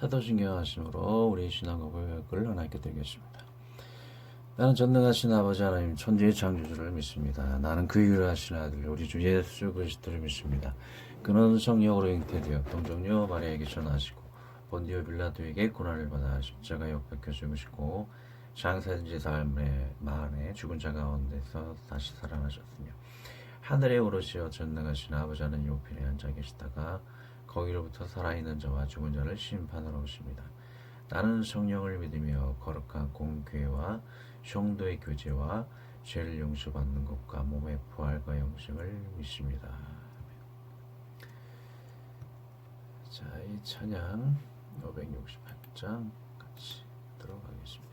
사도신경 하심으로 우리 신앙과 고백을 하나님께 드리겠습니다. 나는 전능하신 아버지 하나님 천지의 창조주를 믿습니다. 나는 그 일을 하신 아들 우리 주 예수 그리스도를 믿습니다. 그는 성령으로 잉태되어 동정녀 마리아에게 전하시고 본디오 빌라도에게 고난을 받아 십자가에 못 박혀 죽으시고 장사된 지 사흘 만에 죽은 자 가운데서 다시 살아나셨으며 하늘에 오르시어 전능하신 아버지 하나님 우편에 앉아 계시다가 거기로부터 살아있는 자와 죽은 자를 심판하러 오십니다. 나는 성령을 믿으며 거룩한 공교회와 성도의 교제와 죄를 용서받는 것과 몸의 부활과 영생을 믿습니다. 자, 이 찬양 568장 같이 들어가겠습니다.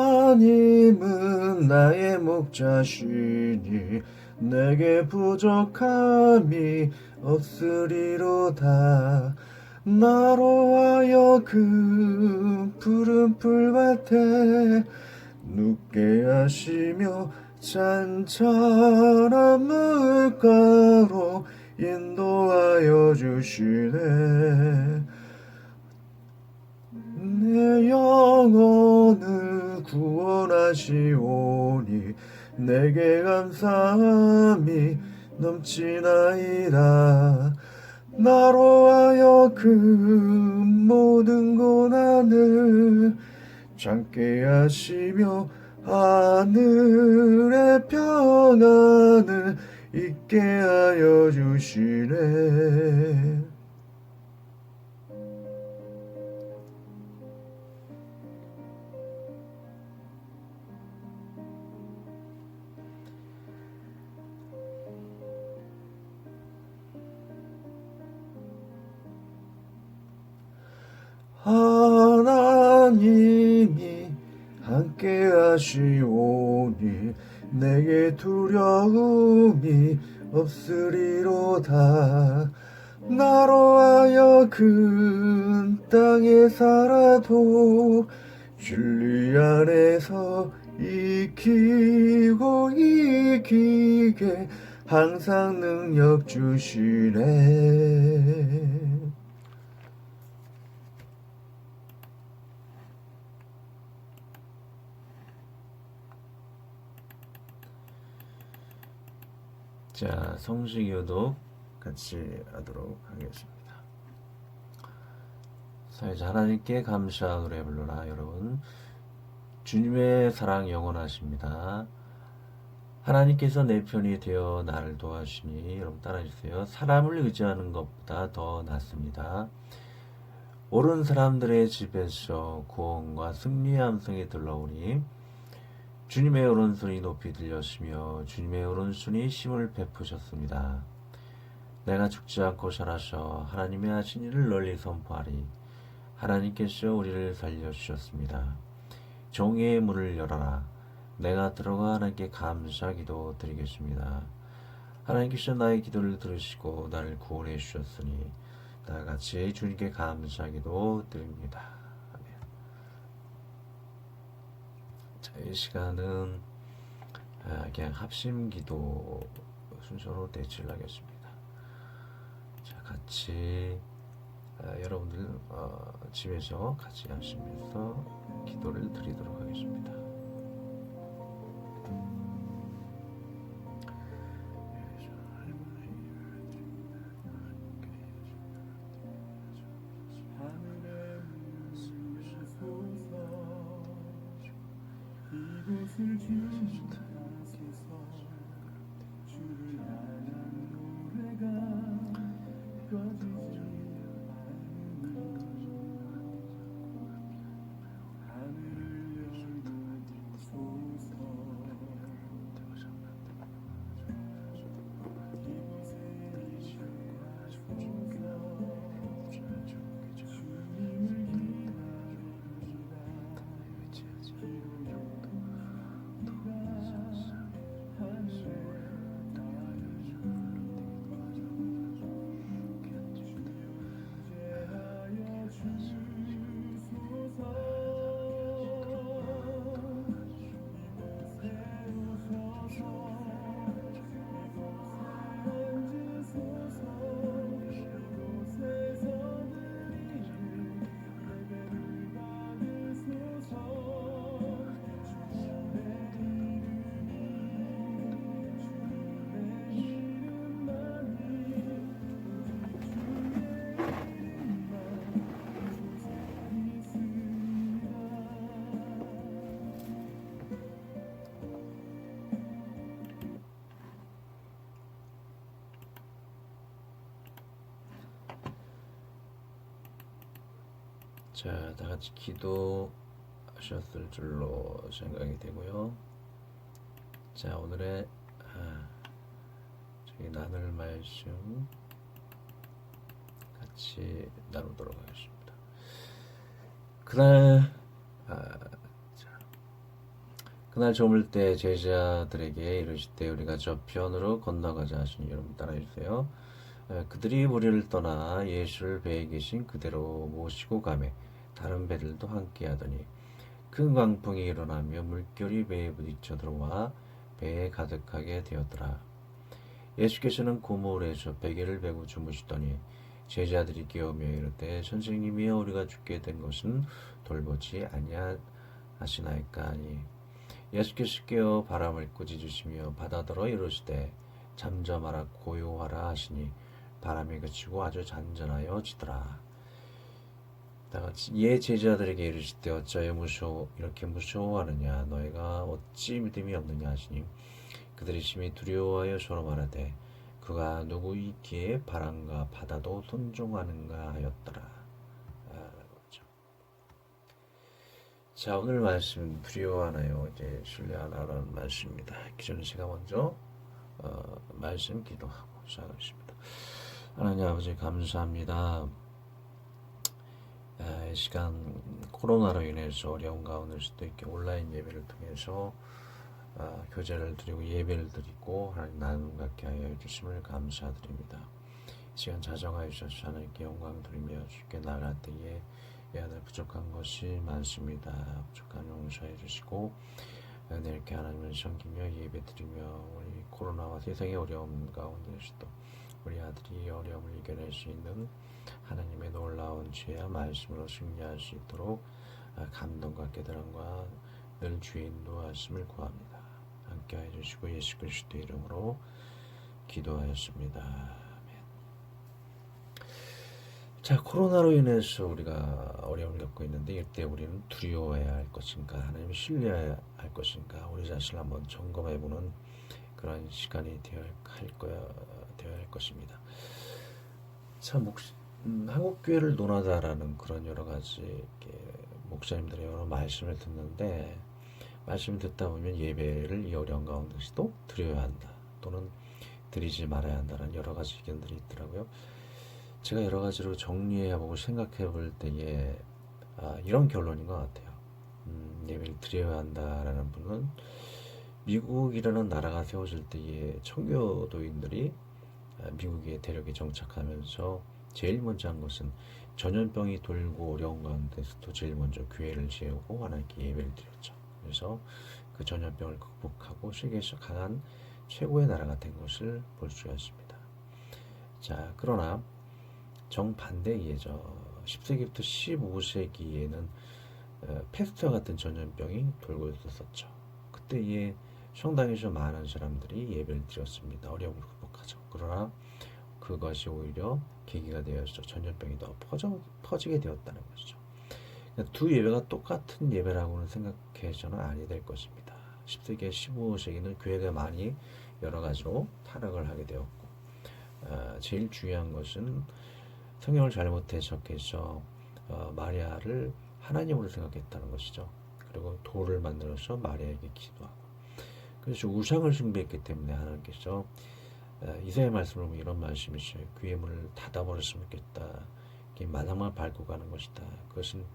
하나님은 나의 목자시니 내게 부족함이 없으리로다. 나로 하여금 푸른 풀밭에 눕게 하시며 잔잔한 물가로 인도하여 주시네. 내 영혼을 구원하시오니 내게 감사함이 넘치나이다. 나로 하여금 모든 고난을 참게 하시며 하늘의 평안을 있게 하여 주시네. 하나님이 함께 하시오니 내게 두려움이 없으리로다. 나로 하여금 땅에 살아도 진리 안에서 익히고 이기게 항상 능력 주시네. 자, 성식교독 같이 하도록 하겠습니다. 사회자 하나님께 감사 노래 불러라. 여러분, 주님의 사랑 영원하십니다. 하나님께서 내 편이 되어 나를 도와주시니 여러분 따라해주세요. 사람을 의지하는 것보다 더 낫습니다. 옳은 사람들의 집에서 구원과 승리의 함성이 들러오니 주님의 오른손이 높이 들렸으며 주님의 오른손이 힘을 베푸셨습니다. 내가 죽지 않고 살아서 하나님의 하신 일을 널리 선포하리. 하나님께서 우리를 살려주셨습니다. 정의의 문을 열어라. 내가 들어가 하나님께 감사기도 드리겠습니다. 하나님께서 나의 기도를 들으시고 나를 구원해 주셨으니 나같이 주님께 감사기도 드립니다. 이 시간은 그냥 합심기도 순서로 대치를 하겠습니다. 자, 같이 여러분들 집에서 같이 하시면서 기도를 드리도록 하겠습니다. 이곳을 주님께서 주를 향한 노래가 꺼지지 않는 하늘을 열어주소서. 이곳에 계시옵소서. 주님을 기다립니다. 기도가 자, 다 같이 기도하셨을 줄로 생각이 되고요. 자, 오늘의 저희 나눌 말씀 같이 나누도록 하겠습니다. 그날 그날 저물 때 제자들에게 이르시되 우리가 저편으로 건너가자 하시니 여러분 따라해주세요. 그들이 무리를 떠나 예수를 배에 계신 그대로 모시고 가매 다른 배들도 함께 하더니 큰 광풍이 일어나며 물결이 배에 부딪혀 들어와 배에 가득하게 되었더라. 예수께서는 고물에서 베개를 베고 주무시더니 제자들이 깨우며 이르되 선생님이여 우리가 죽게 된 것은 돌보지 아니하시나이까 하니 예수께서 깨어 바람을 꾸짖으시며 바다더러 이르시되 잠잠하라 고요하라 하시니 바람이 그치고 아주 잔잔하여 지더라. 다같이 예 제자들에게 이르시되 어찌하여 이렇게 무서워하느냐 너희가 어찌 믿음이 없느냐 하시니 그들이 심히 두려워하여 서로 말하되 그가 누구이기에 바람과 바다도 순종하는가 하였더라. 그렇죠. 자, 오늘 말씀 두려워하나요 이제 신뢰하나라는 말씀입니다. 기존에 제가 먼저 말씀 기도하고 시작하겠습니다. 하나님 아버지 감사합니다. 이 시간 코로나로 인해서 어려운 가운데서도 이렇게 온라인 예배를 통해서 교제를 드리고 예배를 드리고 하나님 나눔 갖게 하여 주심을 감사드립니다. 이 시간 자정하여 주셔서 하나님께 영광 드리며 주께 나아갈 때에 이 안에 부족한 것이 많습니다. 부족한 용서해 주시고 이렇게 하나님을 섬기며 예배 드리며 우리 코로나와 세상의 어려움 가운데서도 우리 아들이 어려움을 이겨낼 수 있는 하나님의 놀라운 지혜와 말씀으로 승리할 수 있도록 감동과 깨달음과 늘 주의 인도하심을 구합니다. 함께해 주시고 예수 그리스도 이름으로 기도하였습니다. 아멘. 자, 코로나로 인해서 우리가 어려움을 겪고 있는데 이때 우리는 두려워해야 할 것인가 하나님을 신뢰해야 할 것인가 우리 자신을 한번 점검해보는 그런 시간이 되어야 할 것입니다. 참 한국 교회를 논하다라는 그런 여러 가지 목사님들의 여러 말씀을 듣는데 말씀을 듣다 보면 예배를 이 어려운 가운데서도 드려야 한다 또는 드리지 말아야 한다는 여러 가지 의견들이 있더라고요. 제가 여러 가지로 정리해보고 생각해볼 때에 이런 결론인 것 같아요. 예배를 드려야 한다라는 분은 미국이라는 나라가 세워질 때에 청교도인들이 미국의 대륙에 정착하면서 제일 먼저 한 것은 전염병이 돌고 어려운 가운데서도 제일 먼저 교회를 세우고 하나님께 예배를 드렸죠. 그래서 그 전염병을 극복하고 세계에서 강한 최고의 나라가 된 것을 볼 수가 있습니다. 자, 그러나 정반대이죠. 10세기부터 15세기에는 패스트와 같은 전염병이 돌고 있었죠. 그때에 성당에서 많은 사람들이 예배를 드렸습니다. 어려움을 극복하죠. 그러나 그것이 오히려 계기가 되어서 전염병이 더 퍼지게 되었다는 것이죠. 두 예배가 똑같은 예배라고는 생각해서는 아니 될 것입니다. 10세기와 15세기는 교회가 많이 여러 가지로 타락을 하게 되었고 제일 중요한 것은 성경을 잘못 해석해서 마리아를 하나님으로 생각했다는 것이죠. 그리고 돌을 만들어서 마리아에게 기도하고 그래서 우상을 숭배했기 때문에 하나님께서 이사야 말씀을 보면 이런 말씀이 있어요. 귀의 문을 닫아버렸으면 좋겠다. 마당만 밟고 가는 것이다. 그것은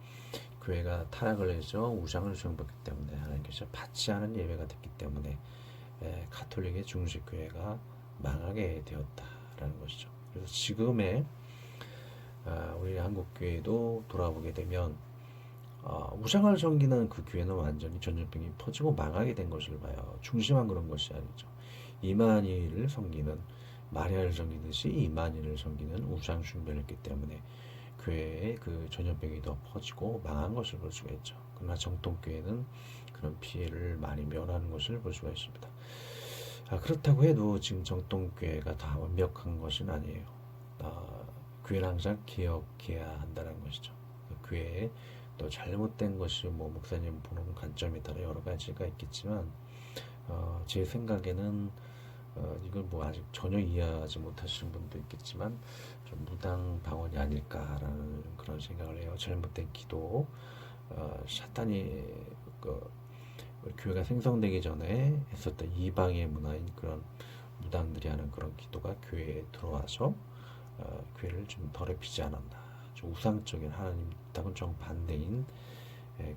교회가 타락을 해서 우상을 숭배했기 때문에 하나님께서 받지 않은 예배가 됐기 때문에 가톨릭의 중식교회가 망하게 되었다라는 것이죠. 그래서 지금의 우리 한국교회도 돌아보게 되면 우상을 섬기는 그 교회는 완전히 전염병이 퍼지고 망하게 된 것을 봐요. 중심한 그런 것이 아니죠. 이만희를 섬기는 마리아를 섬기듯이 이만희를 섬기는 우상 숭배를 했기 때문에 교회에 그 전염병이 더 퍼지고 망한 것을 볼 수가 있죠. 그러나 정통교회는 그런 피해를 많이 면하는 것을 볼 수가 있습니다. 그렇다고 해도 지금 정통교회가 다 완벽한 것은 아니에요. 교회는 항상 개혁해야 한다는 것이죠. 교회에 또 잘못된 것이 목사님 보는 관점에 따라 여러 가지가 있겠지만 제 생각에는 이걸 아직 전혀 이해하지 못하시는 분도 있겠지만 좀 좀 무당 방언이 아닐까라는 그런 생각을 해요. 잘못된 기도, 사탄이 그 우리 교회가 생성되기 전에 했었던 이방의 문화인 그런 무당들이 하는 그런 기도가 교회에 들어와서 교회를 좀 더럽히지 않았나. 좀 우상적인 하나님 땅은 정반대인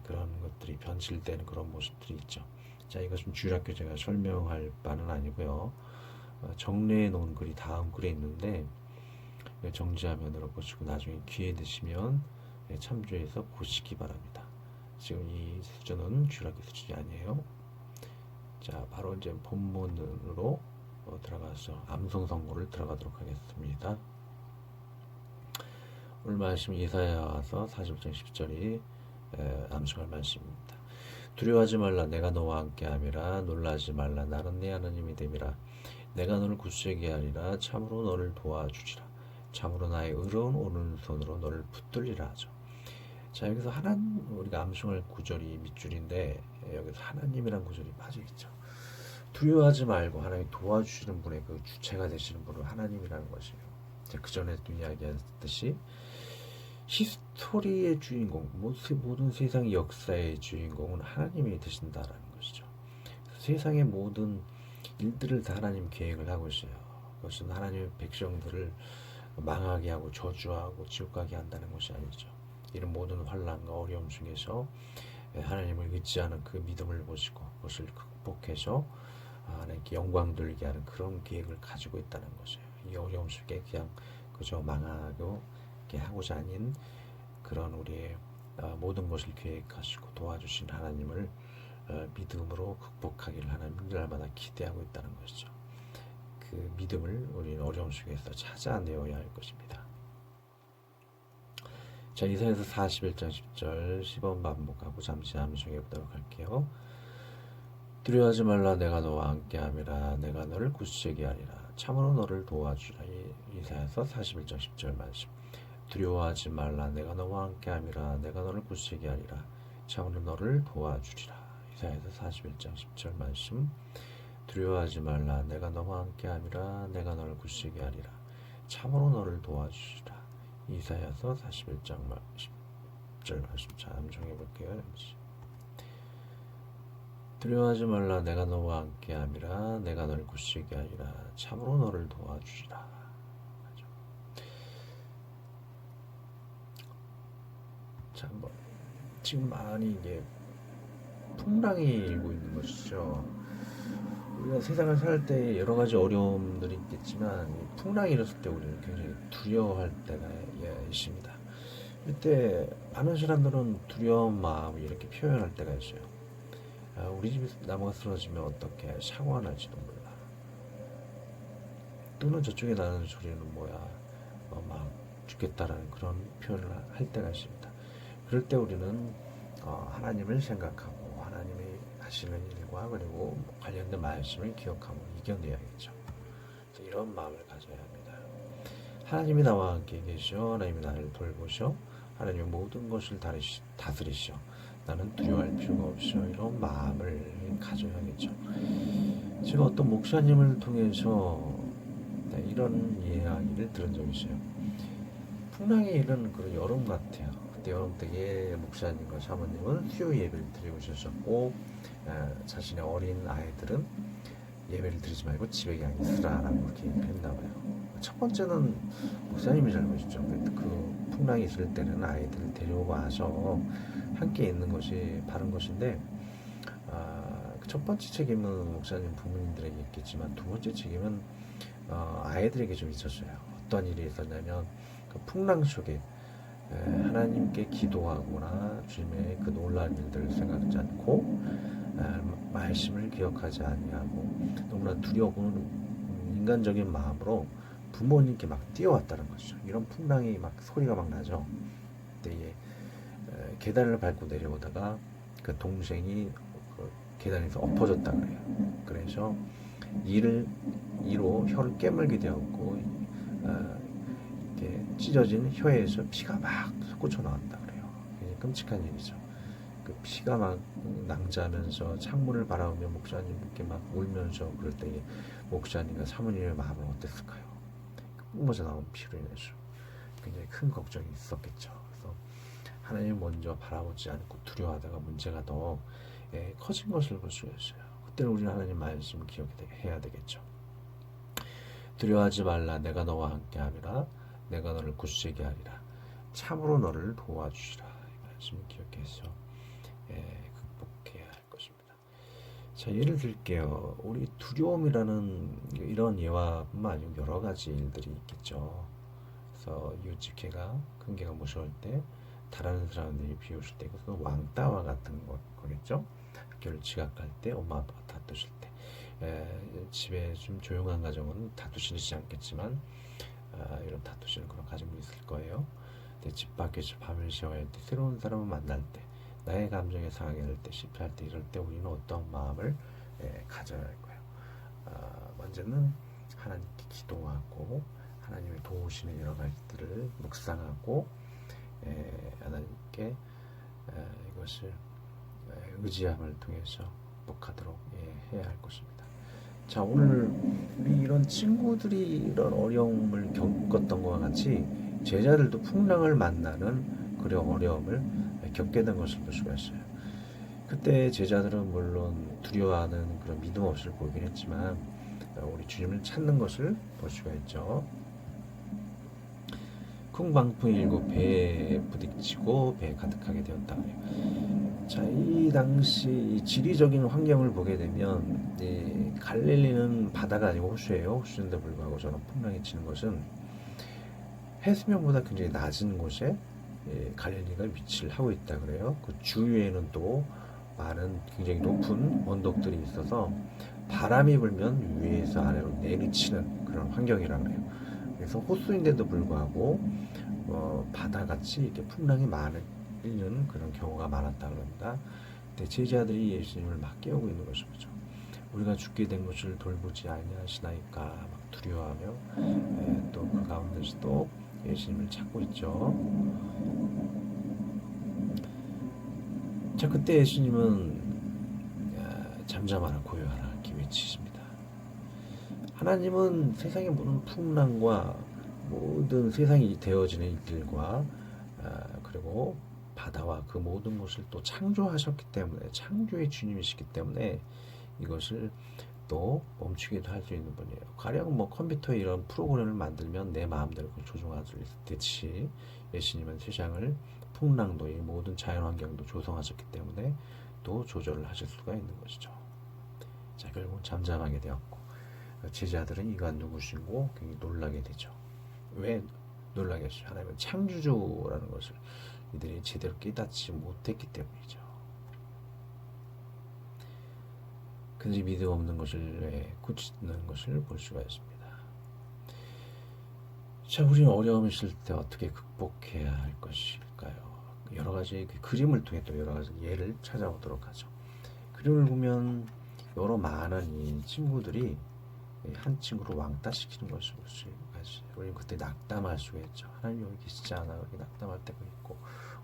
그런 것들이 변질되는 그런 모습들이 있죠. 자, 이것은 주일학교 제가 설명할 바는 아니고요. 정리해 놓은 글이 다음 글에 있는데 정지화면으로 보시고 나중에 기회 되시면 참조해서 보시기 바랍니다. 지금 이 수준은 주일학교 수준이 아니에요. 자, 바로 이제 본문으로 들어가서 암송 선고를 들어가도록 하겠습니다. 오늘 말씀 이사야서 40장 10절이 암송할 말씀입니다. 두려워하지 말라, 내가 너와 함께함이라. 놀라지 말라, 나는 네 하나님이 됨이라. 내가 너를 굳세게 하리라. 참으로 너를 도와주리라. 참으로 나의 의로운 오른손으로 너를 붙들리라 하죠. 자, 여기서 우리가 암송할 구절이 밑줄인데 여기서 하나님이란 구절이 빠져있죠. 두려워하지 말고 하나님이 도와주시는 분의 그 주체가 되시는 분은 하나님이라는 것이에요. 그 전에도 이야기했듯이 히스토리의 주인공, 모든 세상의 역사의 주인공은 하나님이 되신다라는 것이죠. 세상의 모든 일들을 다 하나님 계획을 하고 있어요. 그것은 하나님의 백성들을 망하게 하고 저주하고 지옥 가게 한다는 것이 아니죠. 이런 모든 환난과 어려움 중에서 하나님을 의지하는 그 믿음을 보시고 그것을 극복해서 하나님께 영광 돌리게 하는 그런 계획을 가지고 있다는 것이에요. 이 어려움 속에 그냥 그저 망하고 하고자 하는 그런 우리의 모든 것을 계획하시고 도와주신 하나님을 믿음으로 극복하기를 하나님 날마다 기대하고 있다는 것이죠. 그 믿음을 우리는 어려움 속에서 찾아내어야 할 것입니다. 자, 이사야서 41장 10절 10번 반복하고 잠시 암송해 보도록 할게요. 두려워하지 말라, 내가 너와 함께함이라. 내가 너를 굳세게 하리라. 참으로 너를 도와주라. 이사야서 41장 10절 말씀. 두려워하지 말라, 내가 너와 함께함이라. 내가 너를 굳세게 하리라. 참으로 너를 도와주리라. 이사야서 41장 10절 말씀. 두려워하지 말라, 내가 너와 함께함이라. 내가 너를 굳세게 하리라. 참으로 너를 도와주리라. 이사야서 41장 10절 말씀. 자, 암송해 볼게요. 두려워하지 말라, 내가 너와 함께함이라. 내가 너를 굳세게 하리라. 참으로 너를 도와주리라. 자, 지금 많이 이게 풍랑이 일고 있는 것이죠. 우리가 세상을 살 때 여러 가지 어려움들이 있겠지만 풍랑이 일었을 때 우리는 굉장히 두려워할 때가 있습니다. 이때 많은 사람들은 두려운 마음을 이렇게 표현할 때가 있어요. 우리 집에 나무가 쓰러지면 어떻게 사고가 날지도 몰라. 또는 저쪽에 나는 소리는 뭐야, 막 죽겠다라는 그런 표현을 할 때가 있습니다. 그럴 때 우리는 하나님을 생각하고 하나님이 하시는 일과 그리고 관련된 말씀을 기억하고 이겨내야겠죠. 그래서 이런 마음을 가져야 합니다. 하나님이 나와 함께 계시오. 하나님이 나를 돌보시오. 하나님이 모든 것을 다스리시오. 나는 두려워할 필요가 없어. 이런 마음을 가져야겠죠. 제가 어떤 목사님을 통해서 이런 이야기를 들은 적이 있어요. 풍랑이 이런 그런 여름 같아요. 그때 여름 때에 목사님과 사모님은 수요 예배를 드리고 있었고 자신의 어린 아이들은 예배를 드리지 말고 집에 그냥 있으라라고 그렇게 했나 봐요. 첫 번째는 목사님이 잘못이죠. 그 풍랑이 있을 때는 아이들을 데려와서 함께 있는 것이 바른 것인데 첫 번째 책임은 목사님 부모님들에게 있겠지만 두 번째 책임은 아이들에게 좀 있었어요. 어떤 일이 있었냐면 그 풍랑 속에 하나님께 기도하거나 주님의 그 놀라운 일들을 생각하지 않고 말씀을 기억하지 아니하고 너무나 두려운 인간적인 마음으로 부모님께 막 뛰어왔다는 것이죠. 이런 풍랑이 막 소리가 막 나죠. 그때 계단을 밟고 내려오다가 그 동생이 그 계단에서 엎어졌다 그래요. 그래서 이로 혀를 깨물게 되었고 이렇게 찢어진 혀에서 피가 막 솟구쳐 나왔다 그래요. 굉장히 끔찍한 일이죠. 그 피가 막 낭자하면서 창문을 바라보며 목사님께 막 울면서 그럴 때 목사님과 사모님의 마음은 어땠을까요? 뿜어져 나온 피로 인해서 굉장히 큰 걱정이 있었겠죠. 그래서 하나님 먼저 바라보지 않고 두려워하다가 문제가 더 커진 것을 볼 수가 있어요. 그때는 우리는 하나님 말씀을 기억해야 되겠죠. 두려워하지 말라. 내가 너와 함께함이라. 내가 너를 굳세게 하리라. 참으로 너를 도와주시라. 이 말씀을 기억해서 극복해야 할 것입니다. 자, 예를 들게요. 우리 두려움이라는 이런 예화뿐만 아니고 여러 가지 일들이 있겠죠. 그래서 이웃집개가 큰 개가 무서울 때 다른 사람들이 비웃을 때 그것은 왕따와 같은 거겠죠. 학교를 지각할 때 엄마 아빠가 다투실 때 집에 좀 조용한 가정은 다투시지 않겠지만 이런 다투시는 그런 가정도 있을 거예요. 근데 집 밖에서 밤을 새워야 할 때 새로운 사람을 만날 때 나의 감정에 상하게 될 때 실패할 때 이럴 때 우리는 어떤 마음을 가져야 할 거예요. 먼저는 하나님께 기도하고 하나님의 도우시는 여러 가지들을 묵상하고 하나님께 이것을 의지함을 통해서 극복하도록 해야 할 것입니다. 자, 오늘 우리 이런 친구들이 이런 어려움을 겪었던 것과 같이 제자들도 풍랑을 만나는 그런 어려움을 겪게 된 것을 볼 수가 있어요. 그때 제자들은 물론 두려워하는 그런 믿음 없을 보이긴 했지만 우리 주님을 찾는 것을 볼 수가 있죠. 큰 광풍이 일고 배에 부딪히고 배에 가득하게 되었다. 자, 이 당시 이 지리적인 환경을 보게 되면 갈릴리는 바다가 아니고 호수예요. 호수인데 불구하고 저런 풍랑이 치는 것은 해수면보다 굉장히 낮은 곳에 갈릴리가 위치를 하고 있다 그래요. 그 주위에는 또 많은 굉장히 높은 언덕들이 있어서 바람이 불면 위에서 아래로 내리치는 그런 환경이라 그래요. 그래서 호수인데도 불구하고 바다같이 이렇게 풍랑이 많은 그런 경우가 많았다 그런다. 근데 제자들이 예수님을 막 깨우고 있는 것이죠. 우리가 죽게 된 것을 돌보지 아니하시나이까 막 두려워하며 또 그 가운데서도 예수님을 찾고 있죠. 자, 그때 예수님은 잠잠하라 고요하라 이렇게 외치십니다. 하나님은 세상의 모든 풍랑과 모든 세상이 되어지는 일들과 그리고 바다와 그 모든 것을 또 창조하셨기 때문에 창조의 주님이시기 때문에 이것을 또 멈추기도 할 수 있는 분이에요. 가령 뭐 컴퓨터에 이런 프로그램을 만들면 내 마음대로 조종하듯이 예수님은 세상을 풍랑도 이 모든 자연환경도 조성하셨기 때문에 또 조절을 하실 수가 있는 것이죠. 자, 결국 잠잠하게 되었고 제자들은 이가 누구신고 굉장히 놀라게 되죠. 왜 놀라겠어요? 하나님은 창조주라는 것을 이들이 제대로 깨닫지 못했기 때문이죠. 근데 믿음 없는 것을 굳히는 것을 볼 수가 있습니다. 자, 우리는 어려움이 있을 때 어떻게 극복해야 할 것일까요? 여러 가지 그림을 통해 또 여러 가지 예를 찾아보도록 하죠. 그림을 보면 여러 많은 이 친구들이 한 친구를 왕따시키는 것을 볼 수가 있어요. 우리는 그때 낙담할 수가 있죠. 하나님 여기 계시지 않아 이렇게 낙담할 때가 있고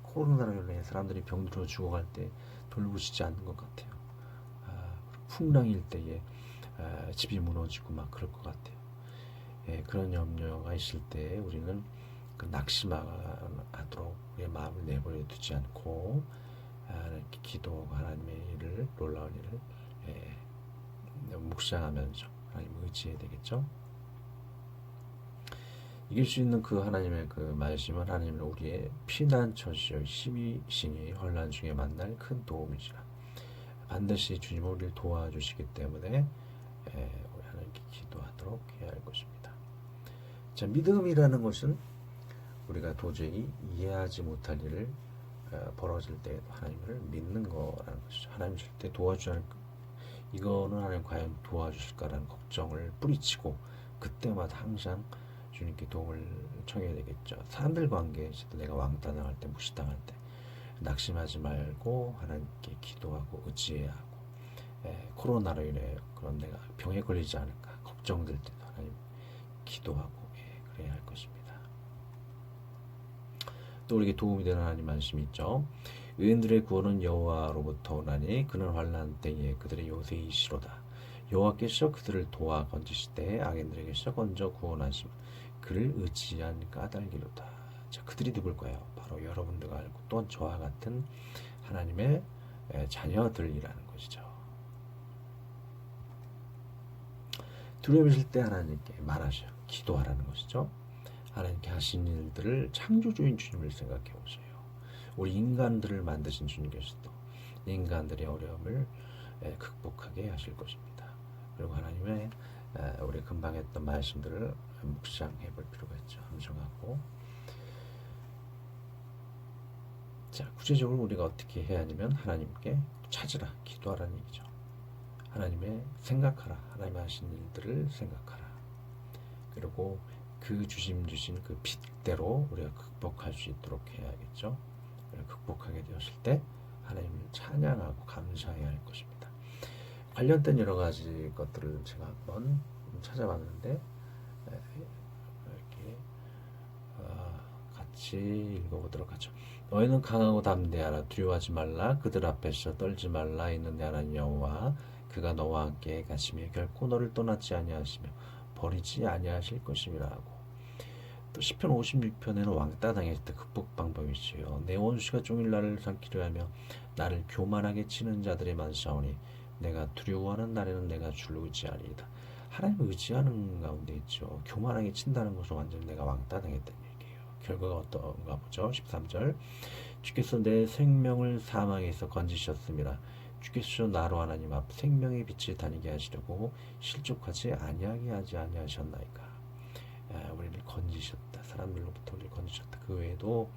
코로나로 인해 사람들이 병들어 죽어갈 때 돌보시지 않는 것 같아요. 풍랑일 때에 집이 무너지고 막 그럴 것 같아요. 그런 염려가 있을 때 우리는 그 낙심하도록 우리의 마음을 내버려 두지 않고 이렇게 기도하고 하나님의 일을 놀라운 일을 묵상하면서 하나님을 의지해야 되겠죠. 이길 수 있는 그 하나님의 그 말씀은 하나님은 우리의 피난처시여 신이 혼란 중에 만날 큰 도움이시라. 반드시 주님은 우리를 도와주시기 때문에 우리 하나님께 기도하도록 해야 할 것입니다. 자, 믿음이라는 것은 우리가 도저히 이해하지 못할 일을 벌어질 때 하나님을 믿는 거라는 것이죠. 하나님 절대 도와주지 않을 이거는 하나님 과연 도와주실까라는 걱정을 뿌리치고 그때마다 항상 주님께 도움을 청해야 되겠죠. 사람들 관계에서도 내가 왕따당할 때 무시당할 때 낙심하지 말고 하나님께 기도하고 의지해야 하고 코로나로 인해 그런 내가 병에 걸리지 않을까 걱정될 때도 하나님 기도하고 그래야 할 것입니다. 또 우리에게 도움이 되는 하나님 말씀이 있죠. 의인들의 구원은 여호와로부터 오나니 그는 환난 때에 그들의 요새이시로다. 여호와께서 그들을 도와 건지실 때 악인들에게서 건져 구원하심 그를 의지한 까닭이로다. 자, 그들이 누굴 거예요? 바로 여러분들과 알고 또한 저와 같은 하나님의 자녀들이라는 것이죠. 두려우실 때 하나님께 말하셔. 기도하라는 것이죠. 하나님께 하신 일들을 창조주인 주님을 생각해 보세요. 우리 인간들을 만드신 주님께서도 인간들의 어려움을 극복하게 하실 것입니다. 그리고 하나님의 우리 금방 했던 말씀들을 묵상해 볼 필요가 있죠. 암송하고. 자, 구체적으로 우리가 어떻게 해야 하냐면 하나님께 찾으라, 기도하라는 얘기죠. 하나님의 생각하라, 하나님 하신 일들을 생각하라. 그리고 그 주신 그 빛대로 우리가 극복할 수 있도록 해야겠죠. 극복하게 되었을 때 하나님을 찬양하고 감사해야 할 것입니다. 관련된 여러 가지 것들을 제가 한번 찾아봤는데 이렇게 같이 읽어보도록 하죠. 너희는 강하고 담대하라. 두려워하지 말라. 그들 앞에서 떨지 말라. 이는 내 하나님 여호와 그가 너와 함께 가시며 결코 너를 떠나지 아니하시며 버리지 아니하실 것임이라 하고, 또 시편 56편에는 왕따 당했을 때 극복 방법이 있어요. 내 원수가 종일 나를 삼키려 하며 나를 교만하게 치는 자들이 많사오니 내가 두려워하는 날에는 내가 주를 의지하리이다. 하나님을 의지하는 가운데 있죠. 교만하게 친다는 것은 완전히 내가 왕따 당했다는 얘기예요. 결과가 어떤가 보죠. 13절 주께서 내 생명을 사망에서 건지셨음이라. 주께서 나로 하나님 앞 생명의 빛을 다니게 하시려고 실족하지 아니하게 하지 아니하셨나이까. 우리를 건지셨다. 사람들로부터 우리를 건지셨다. 그 외에도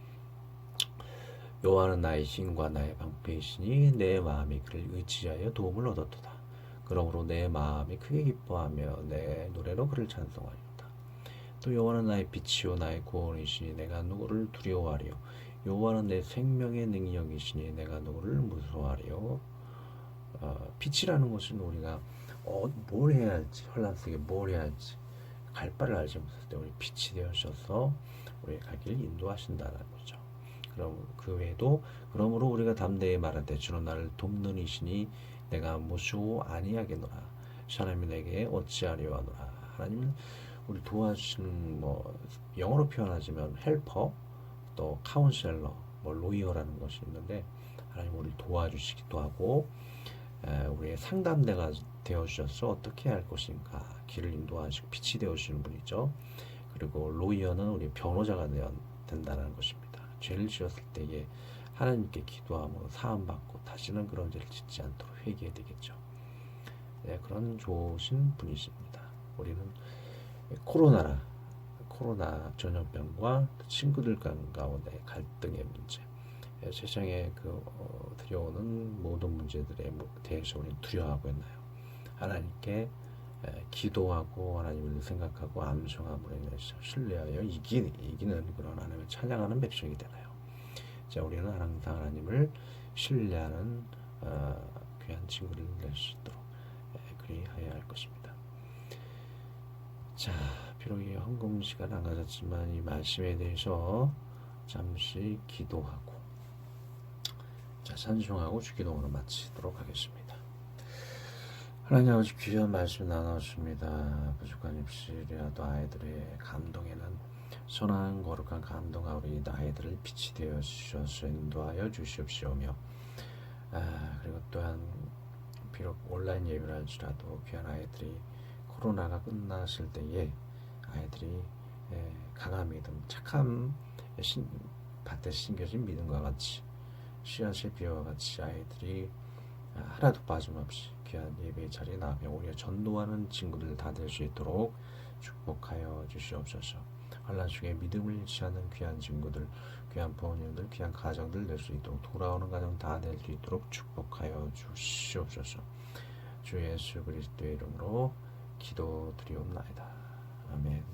여호와는 나의 힘과 나의 방패이시니 내 마음이 그를 의지하여 도움을 얻었도다. 그러므로 내 마음이 크게 기뻐하며 내 노래로 그를 찬송하리로다. 또 여호와는 나의 빛이요 나의 구원이시니 내가 누구를 두려워하리요. 여호와는 내 생명의 능력이시니 내가 누구를 무서워하리요. 빛이라는 것은 우리가 뭘 해야 할지, 혼란 속에 뭘 해야 할지 갈 바를 알지 못할 때 우리 빛이 되어셔서 우리의 갈 길을 인도하신다는 거죠. 그럼 그 외에도 그러므로 우리가 담대히 말하되 주는 나를 돕는 이시니 내가 무수호 아니하겠노라. 하나님이 내게 어찌하려 하노라. 하나님은 우리 도와주시는, 영어로 표현하자면 헬퍼, 또 카운셀러, 로이어라는 것이 있는데 하나님 우리를 도와주시기도 하고 우리의 상담대가 되어주셔서 어떻게 할 것인가 길을 인도하시고 빛이 되어주시는 분이죠. 그리고 로이어는 우리 변호자가 된다는 것입니다. 죄를 지었을 때에 하나님께 기도함으로 사함받고 다시는 그런 죄를 짓지 않도록 회개해야 되겠죠. 그런 좋으신 분이십니다. 우리는 코로나 전염병과 친구들 가운데 갈등의 문제, 세상에 들여오는 모든 문제들에 대해서 우리는 두려워하고 있나요? 하나님께 기도하고 하나님을 생각하고 암송함으로 인해서 신뢰하여 이기는 그런 하나님을 찬양하는 백성이 되나요? 자, 우리는 항상 하나님을 신뢰하는 귀한 친구를 낼 수 있도록 그리하여야 할 것입니다. 자, 비록 이 헌금 시간 안 가졌지만 이 말씀에 대해서 잠시 기도하고 찬송하고 주기도문을 마치도록 하겠습니다. 하나님 아버지 귀한 말씀 나눴습니다. 부족한 입술이라도 아이들의 감동에는 선한 거룩한 감동아 우리 아이들을 빛이 되어 주셔서 인도하여 주시옵시오며, 그리고 또한 비록 온라인 예배를 할지라도 귀한 아이들이 코로나가 끝났을 때에 아이들이 강한 믿음, 착함, 밭에 심겨진 믿음과 같이 씨앗의 비와 같이 아이들이 하나도 빠짐없이 귀한 예배의 자리에 나가며 우리가 전도하는 친구들 다 될 수 있도록 축복하여 주시옵소서. 환난 속에 믿음을 잃지 않는 귀한 친구들, 귀한 부모님들, 귀한 가정들 될 수 있도록 돌아오는 가정 다 될 수 있도록 축복하여 주시옵소서. 주 예수 그리스도의 이름으로 기도드리옵나이다. 아멘.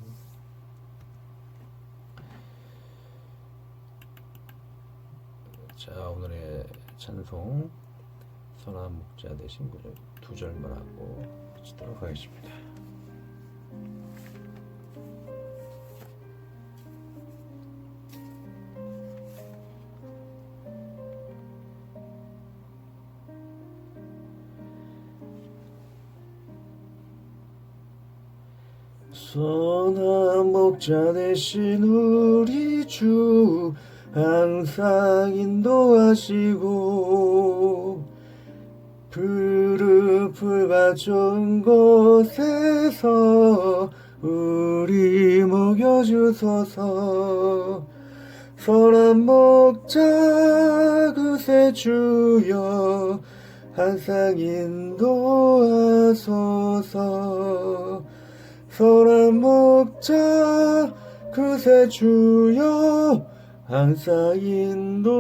자, 오늘의 찬송 선한 목자 되신 구절 2절만 하고 마치도록 하겠습니다. 선한 목자 되신 우리 주 항상 인도하시고 푸른 풀과 좋은 곳에서 우리 먹여주소서. 선한 목자 그새 주여 항상 인도하소서. 선한 목자 그새 주여 항상 인도하소서.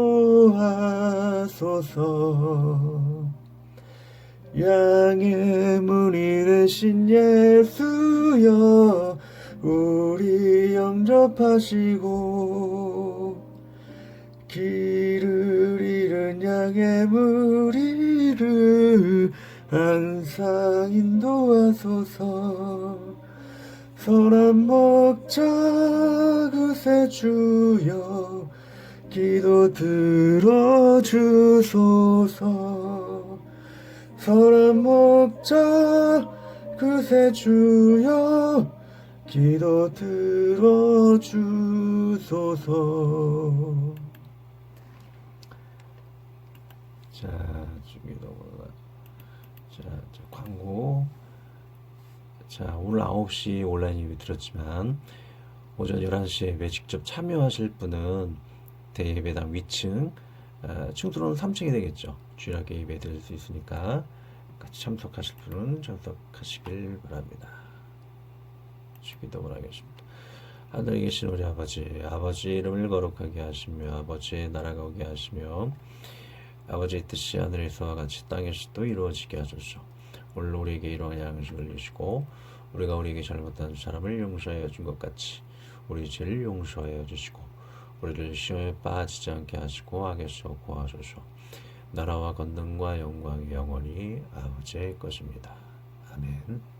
양의 문이 되신 예수여 우리 영접하시고 길을 잃은 양의 무리를 항상 인도하소서. 선한 목자 그새 주여 기도 들어주소서. 선한 목자 그새 주여 기도 들어주소서. 자, 주기도가 자, 광고. 자, 오늘 9시 온라인 예배 들었지만 오전 11시 예배 직접 참여하실 분은 대예배당 위층, 층수로는 3층이 되겠죠. 주일학교 예배 드릴 수 있으니까 같이 참석하실 분은 참석하시길 바랍니다. 주기도를 하겠습니다. 하늘에 계신 우리 아버지, 아버지 이름을 거룩하게 하시며 아버지의 나라가 오게 하시며 아버지의 뜻이 하늘에서와 같이 땅에서도 이루어지게 하소서. 오늘 우리에게 이러한 양식을 주시고 우리가 우리에게 잘못한 사람을 용서하여 준 것 같이 우리 죄를 용서하여 주시고 우리를 시험에 빠지지 않게 하시고 악에서 구하소서. 나라와 권능과 영광이 영원히 아버지의 것입니다. 아멘.